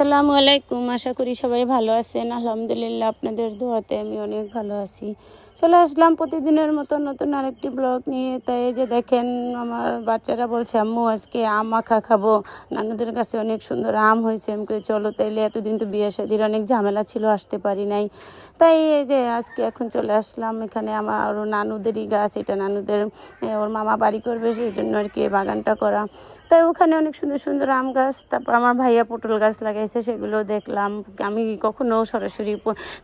আসসালামু আলাইকুম। আশা করি সবাই ভালো আছেন। আলহামদুলিল্লাহ, আপনাদের দোয়াতে আমি অনেক ভালো আছি। চলে আসলাম প্রতিদিনের মতো নতুন আরেকটি ব্লগ নিয়ে। তাই এই যে দেখেন, আমার বাচ্চারা বলছে আম্মু আজকে আম মাখা খাবো, নানুদের কাছে অনেক সুন্দর আম হয়েছে। আমি কই চলো তাইলে, এতদিন তো বিয়ে শাদির অনেক ঝামেলা ছিল, আসতে পারি নাই। তাই এই যে আজকে এখন চলে আসলাম। এখানে আমার নানুদেরই গাছ, এটা নানুদের ওর মামা বাড়ি করবে, সেই জন্য আর কি বাগানটা করা। তাই ওখানে অনেক সুন্দর সুন্দর আম গাছ, তারপর আমার ভাইয়া পটল গাছ লাগাইছে, সেগুলো দেখলাম। আমি কখনো সরাসরি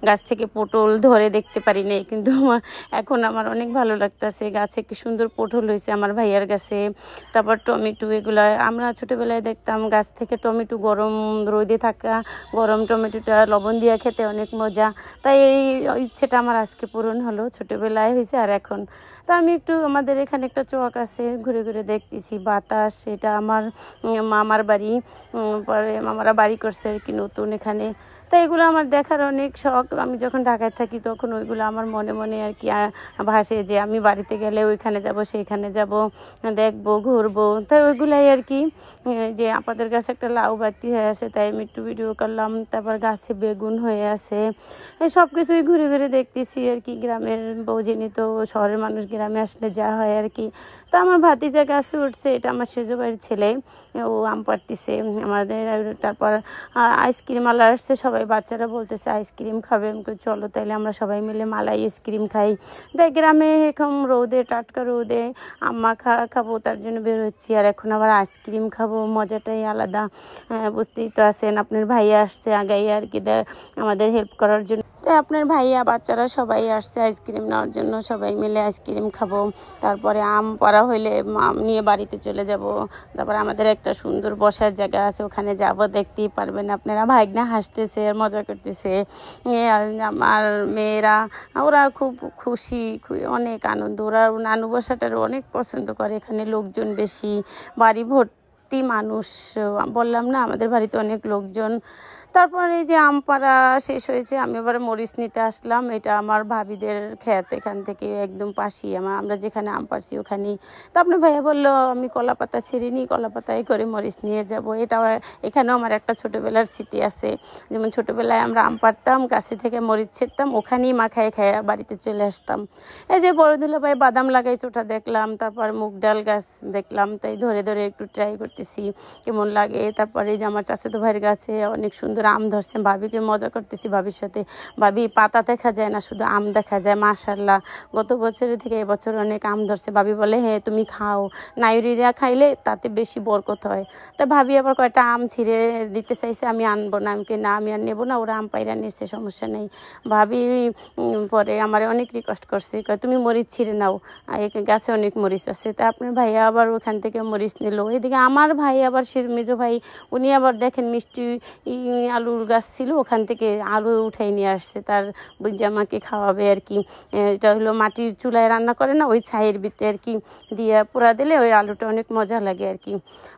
গাছ থেকে পটল ধরে দেখতে পারি নাই, কিন্তু এখন আমার অনেক ভালো লাগতেছে। গাছে কি সুন্দর পটল হয়েছে আমার ভাইয়ার গাছে। তারপর টমেটো, এগুলা আমরা ছোটোবেলায় দেখতাম গাছ থেকে টমেটো, গরম রোদে থাকা গরম টমেটোটা লবণ দিয়ে খেতে অনেক মজা। তাই এই ইচ্ছেটা আমার আজকে পূরণ হলো, ছোটোবেলায় হয়েছে আর এখন। তা আমি একটু আমাদের এখানে একটা চক আছে, ঘুরে ঘুরে দেখতেছি বাতাস। এটা আমার মামার বাড়ি, পরে মামারা বাড়ি করছে আর কি নতুন এখানে। তাই এগুলো আমার দেখার অনেক শখ। আমি যখন ঢাকায় থাকি তখন ওইগুলো আমার মনে মনে আর কি ভাসে, যে আমি বাড়িতে গেলে ওইখানে যাব, সেইখানে যাব, দেখবো, ঘুরবো। তাই ওইগুলাই আর কি। যে আপনাদের কাছে একটা লাউ বাতি হয়ে আছে, তাই আমি একটু ভিডিও করলাম। তারপর গাছে বেগুন হয়ে আছে, এই সব কিছুই ঘুরে ঘুরে দেখতেছি আর কি। গ্রামের বউজিনি তো, শহরের মানুষ গ্রামে আসলে যা হয় আর কি। তো আমার ভাতিজা গাছে উঠছে, এটা আমার সেজো বাড়ির ছেলে, ও আম পাড়তেছে আমাদের। তারপর আইসক্রিম আলা আসছে, সবাই বাচ্চারা বলতেছে আইসক্রিম খাবে। আমি চলো তাইলে আমরা সবাই মিলে মালাই আইসক্রিম খাই। তাই গ্রামে এরকম রোদে, টাটকা রোদে আম্মা খাবো, তার জন্য বের হচ্ছি। আর এখন আবার আইসক্রিম খাবো, মজাটাই আলাদা। বুঝতেই তো আছেন, আপনার ভাইয়া আসছে আগাই আর কি আমাদের হেল্প করার জন্য। তাই আপনার ভাইয়া বাচ্চারা সবাই আসছে আইসক্রিম নেওয়ার জন্য, সবাই মিলে আইসক্রিম খাবো। তারপরে আম পাড়া হইলে আম নিয়ে বাড়িতে চলে যাব। তারপর আমাদের একটা সুন্দর বসার জায়গা আছে, ওখানে যাব, দেখতেই পারবেন আপনারা। ভাইগনা হাসতেছে আর মজা করতেছে। আমার মেয়েরা, ওরা খুব খুশি, অনেক আনন্দ। ওরা নানু বসাটারও অনেক পছন্দ করে। এখানে লোকজন বেশি, বাড়ি ভর্তি মানুষ। বললাম না, আমাদের বাড়িতে অনেক লোকজন। তারপরে এই যে আম পাড়া শেষ হয়েছে, আমি আবার মরিচ নিতে আসলাম। এটা আমার ভাবিদের ক্ষেত, এখান থেকে একদম পাশেই আমরা যেখানে আম পাড়ছি ওখানেই। তো আপনার ভাইয়া বললো আমি কলা পাতা ছিঁড়ে নিই, কলা পাতায় করে মরিচ নিয়ে যাব। এটা এখানেও আমার একটা ছোটোবেলার স্মৃতি আছে। যেমন ছোটোবেলায় আমরা আম পাড়তাম, গাছে থেকে মরিচ ছিঁড়তাম, ওখানেই মাখায় খায় বাড়িতে চলে আসতাম। এই যে বড় দুলাভাই বাদাম লাগাইছে, ওটা দেখলাম। তারপর মুগ ডাল গাছ দেখলাম, তাই ধরে ধরে একটু ট্রাই করতেছি কেমন লাগে। তারপরে এই যে আমার চাচাতো ভাইয়ের গাছে অনেক সুন্দর আম ধরছে, ভাবিকে মজা করতেছি ভাবির সাথে। ভাবি পাতা দেখা যায় না, শুধু আম দেখা যায়, মাশাআল্লাহ। গত বছরের থেকে এবছর অনেক আম ধরছে। ভাবি বলে হ্যাঁ তুমি খাও, নাইরিরা খাইলে তাতে বেশি বরকত হয়। তা ভাবি আবার কয়টা আম ছিঁড়ে দিতে চাইছে, আমি আনবো না। আমাকে না, আমি আর নেবো না, ওরা আম পাইরা নিচ্ছে, সমস্যা নেই। ভাবি পরে আমার অনেক রিকোয়েস্ট করছে, তুমি মরিচ ছিঁড়ে নাও, গাছে অনেক মরিচ আছে। তা আপনার ভাইয়া আবার ওখান থেকে মরিচ নিল। এদিকে আমার ভাই আবার, মেজো ভাই, উনি আবার দেখেন মিষ্টি আলুর গাছ ছিল, ওখান থেকে আলু উঠাই নিয়ে আসছে, তার বুঝামাকে খাওয়াবে আর কি। এটা হলো মাটির চুলায় রান্না করে না, ওই ছাইয়ের ভিতরে আর কি দিয়ে পোড়া দিলে ওই আলুটা অনেক মজা লাগে আর কি।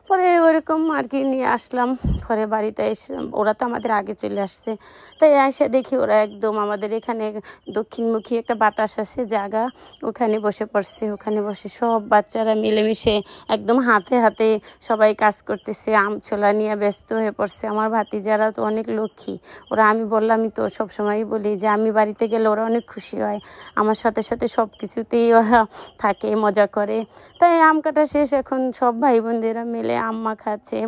পরে ওইরকম আর কি নিয়ে আসলাম। পরে বাড়িতে এসে, ওরা তো আমাদের আগে চলে আসছে, তাই এসে দেখি ওরা একদম আমাদের এখানে দক্ষিণমুখী একটা বাতাস আসে জায়গা, ওখানে বসে পড়ছে। ওখানে বসে সব বাচ্চারা মিলেমিশে একদম হাতে হাতে সবাই কাজ করতেছে, আম ছোলা নিয়ে ব্যস্ত হয়ে পড়ছে। আমার ভাতিজারা তো অনেক লক্ষ্মী, ওরা, আমি বললামই তো, সবসময়ই বলি যে আমি বাড়িতে গেলে ওরা অনেক খুশি হয়, আমার সাথে সাথে সব কিছুতেই ওরা থাকে, মজা করে। তাই আম কাটা শেষ, এখন সব ভাই বোনদেরা মিলে আম মাখাচ্ছে।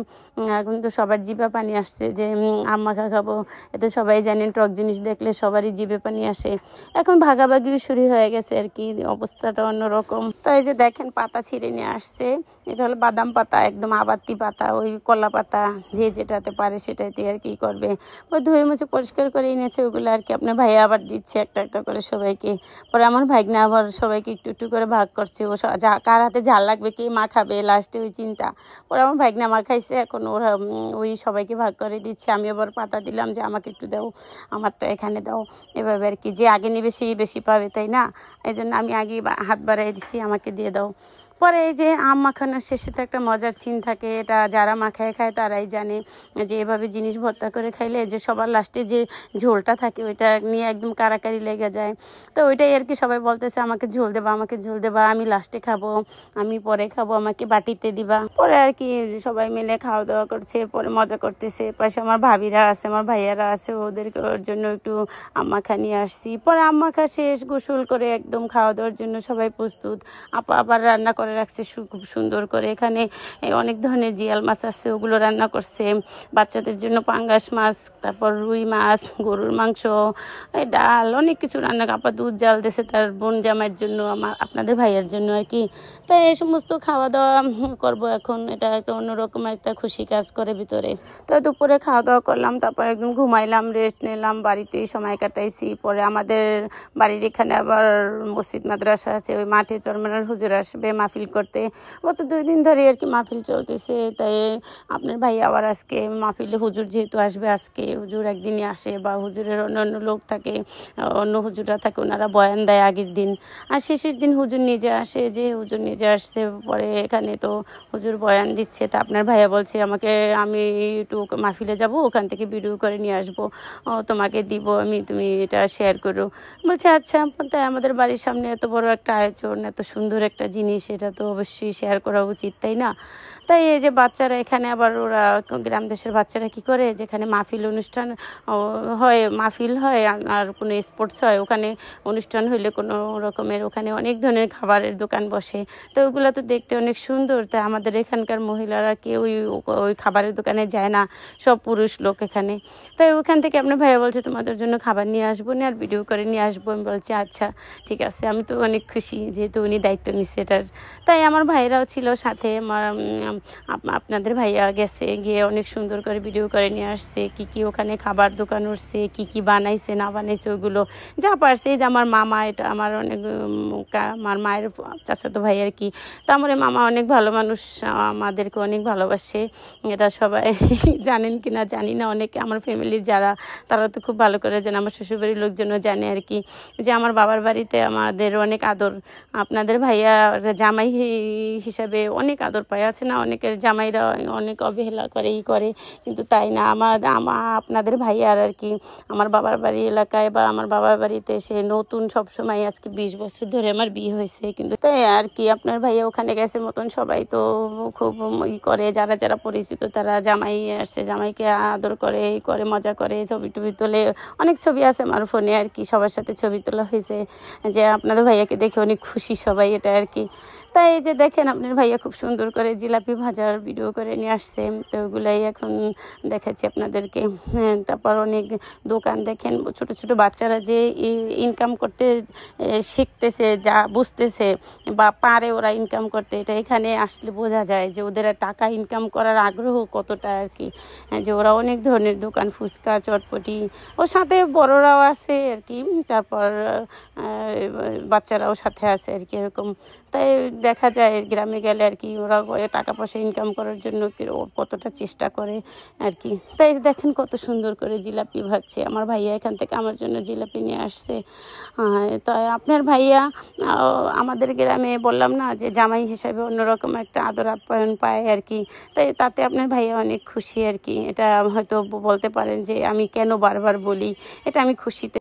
এখন তো সবার জিভে পানি আসছে যে আম মাখা খাবো। এতে সবাই জানেন টক জিনিস দেখলে সবারই জিভে পানি আসে। এখন ভাগাভাগিও শুরু হয়ে গেছে আর কি, অবস্থাটা অন্যরকম। তাই যে দেখেন পাতা ছিঁড়ে নিয়ে আসছে, এটা হলো বাদাম পাতা, একদম আবাত্তি পাতা, ওই কলা পাতা, যে যেটাতে পারে সেটাতে আর কি করবে। ওই ধুয়ে মুছে পরিষ্কার করে এনেছে ওগুলো আর কি। আপনার ভাইয়া আবার দিচ্ছে একটা একটা করে সবাইকে। পরে আমার ভাইগনা আবার সবাইকে একটু একটু করে ভাগ করছে, ও কার হাতে ঝাল লাগবে, কে মাখাবে, লাস্টে ওই চিন্তা। পরে আমার ভাইগনা মাখাইছে, এখন ওরা ওই সবাইকে ভাগ করে দিচ্ছে। আমি আবার পাতা দিলাম যে আমাকে একটু দাও, আমারটা এখানে দাও, এভাবে আর কি। যে আগে নেবে সেই বেশি পাবে, তাই না? এই জন্য আমি আগে হাত বাড়াই দিছি, আমাকে দিয়ে দাও। পরে এই যে আম মাখানোর শেষে তো একটা মজার চিন থাকে, এটা যারা মাখায় খায় তারাই জানে যে এভাবে জিনিস ভর্তা করে খাইলে যে সবার লাস্টে যে ঝোলটা থাকে ওইটা নিয়ে একদম কারাকারি লেগে যায়। তো ওইটাই আর কি সবাই বলতেছে আমাকে ঝোল দেবা, আমাকে ঝোল দেবা, আমি লাস্টে খাবো, আমি পরে খাবো, আমাকে বাটিতে দিবা। পরে আর কি সবাই মিলে খাওয়া দাওয়া করছে, পরে মজা করতেছে। পাশে আমার ভাবিরা আছে, আমার ভাইয়ারা আছে, ওদের জন্য একটু আম মাখা নিয়ে আসছি। পরে আম মাখা শেষ, গোসল করে একদম খাওয়া দাওয়ার জন্য সবাই প্রস্তুত। আপা আবার রান্না করে রাখছে খুব সুন্দর করে। এখানে অনেক ধরনের জিয়াল মাছ আছে, ওগুলো রান্না করছে। বাচ্চাদের জন্য পাঙ্গাস মাছ, তারপর রুই মাছ, গরুর মাংস, ডাল, অনেক কিছু রান্না। আপা দুধ জাল দিয়েছে তার বোন জামাইয়ের জন্য, আপনাদের ভাইয়ের জন্য আর কি। তাই এই সমস্ত খাওয়া দাওয়া করবো এখন। এটা একটা অন্যরকম একটা খুশি কাজ করে ভিতরে। তো দুপুরে খাওয়া দাওয়া করলাম, তারপর একদম ঘুমাইলাম, রেস্ট নিলাম, বাড়িতেই সময় কাটাইছি। পরে আমাদের বাড়ির এখানে আবার মসজিদ মাদ্রাসা আছে, ওই মাঠে চরমানের হুজুর আসবে মাহফিল করতে। গত 2 দিন ধরে আর কি মাহফিল চলতেছে। তাই আপনার ভাই আবার আজকে মাহফিলে, হুজুর যেহেতু আসবে আজকে, হুজুর একদিনই আসে বা হুজুরের অন্য লোক থাকে, অন্য হুজুররা থাকে, ওনারা বয়ান দেয় আগের দিন, আর শেষের দিন হুজুর নিজে আসে। যে হুজুর নিজে আসছে, পরে এখানে তো হুজুর বয়ান দিচ্ছে। তা আপনার ভাইয়া বলছে আমাকে, আমি একটু মাহফিলে যাব, ওখান থেকে ভিডিও করে নিয়ে আসবো, তোমাকে দিব আমি, তুমি এটা শেয়ার করো। বলছে আচ্ছা। তাই আমাদের বাড়ির সামনে এত বড় একটা আয়োজন, এত সুন্দর একটা জিনিস, এটা তো অবশ্যই শেয়ার করা উচিত, তাই না? তাই এই যে বাচ্চারা এখানে আবার, ওরা গ্রাম দেশের বাচ্চারা কি করে, যেখানে মাহফিল অনুষ্ঠান হয়, মাহফিল হয় আর কোনো স্পোর্টস হয়, ওখানে অনুষ্ঠান হইলে কোনো রকমের ওখানে অনেক ধরনের খাবারের দোকান বসে। তো ওগুলো তো দেখতে অনেক সুন্দর। তাই আমাদের এখানকার মহিলারা কেউ ওই খাবারের দোকানে যায় না, সব পুরুষ লোক এখানে। তাই ওখান থেকে আপনার ভাইয়া বলছে তোমাদের জন্য খাবার নিয়ে আসবো না, আর ভিডিও করে নিয়ে আসবো। আমি বলছি আচ্ছা ঠিক আছে। আমি তো অনেক খুশি যেহেতু উনি দায়িত্ব নিচ্ছে এটার। তাই আমার ভাইরাও ছিল সাথে। আমার আপনাদের ভাইয়া গেছে, গিয়ে অনেক সুন্দর করে ভিডিও করে নিয়ে আসছে, কি কি ওখানে খাবার দোকান উঠছে, কি কি বানাইছে না বানাইছে, ওইগুলো যা পারছে। যে আমার মামা, এটা আমার অনেক আমার মায়ের চাচাতো ভাই আর কি। তো আমার মামা অনেক ভালো মানুষ, আমাদেরকে অনেক ভালোবাসে। এটা সবাই জানেন কি না জানি না, অনেকে আমার ফ্যামিলির যারা, তারা তো খুব ভালো করে জানে, আমার শ্বশুরবাড়ির লোকজনও জানে আর কি, যে আমার বাবার বাড়িতে আমাদের অনেক আদর। আপনাদের ভাইয়া জামাই হিসাবে অনেক আদর পায়। আছে না অনেকের জামাইরা অনেক অবহেলা করে, করে, কিন্তু তাই না, আপনাদের ভাইয়ার আর কি আমার বাবার বাড়ি এলাকায় বা আমার বাবার বাড়িতে সে নতুন সবসময়। আজকে 20 বছর ধরে আমার বিয়ে হয়েছে, কিন্তু তাই আর কি আপনার ভাইয়া ওখানে গেছে মতন সবাই তো খুব করে, যারা যারা পরিচিত তারা, জামাই আসছে, জামাইকে আদর করে, করে মজা করে, ছবি টবি তোলে। অনেক ছবি আছে আমার ফোনে আর কি, সবার সাথে ছবি তোলা হয়েছে, যে আপনাদের ভাইয়াকে দেখে অনেক খুশি সবাই, এটা আর কি। তাই এই যে দেখেন আপনার ভাইয়া খুব সুন্দর করে জিলাপি ভাজার ভিডিও করে নিয়ে আসছে। তো ওগুলাই এখন দেখাচ্ছি আপনাদেরকে। হ্যাঁ, তারপর অনেক দোকান দেখেন, ছোট ছোট বাচ্চারা যে ইনকাম করতে শিখতেছে, যা বুঝতেছে বা পারে ওরা ইনকাম করতে, এটা এখানে আসলে বোঝা যায় যে ওদের টাকা ইনকাম করার আগ্রহ কতটা আর কি। যে ওরা অনেক ধরনের দোকান, ফুচকা, চটপটি, ওর সাথে বড়রাও আছে আর কি, তারপর বাচ্চারাও সাথে আছে আর কি, এরকম। তাই দেখা যায় গ্রামে গেলে আর কি ওরা টাকা পয়সা ইনকাম করার জন্য কতটা চেষ্টা করে আর কি। তাই দেখেন কত সুন্দর করে জিলাপি ভাজছে। আমার ভাইয়া এখান থেকে আমার জন্য জিলাপি নিয়ে আসছে। তাই আপনার ভাইয়া আমাদের গ্রামে বললাম না যে জামাই হিসাবে অন্যরকম একটা আদর আপ্যায়ন পায় আর কি। তাই তাতে আপনার ভাইয়া অনেক খুশি আর কি। এটা হয়তো বলতে পারেন যে আমি কেন বারবার বলি, এটা আমি খুশিতে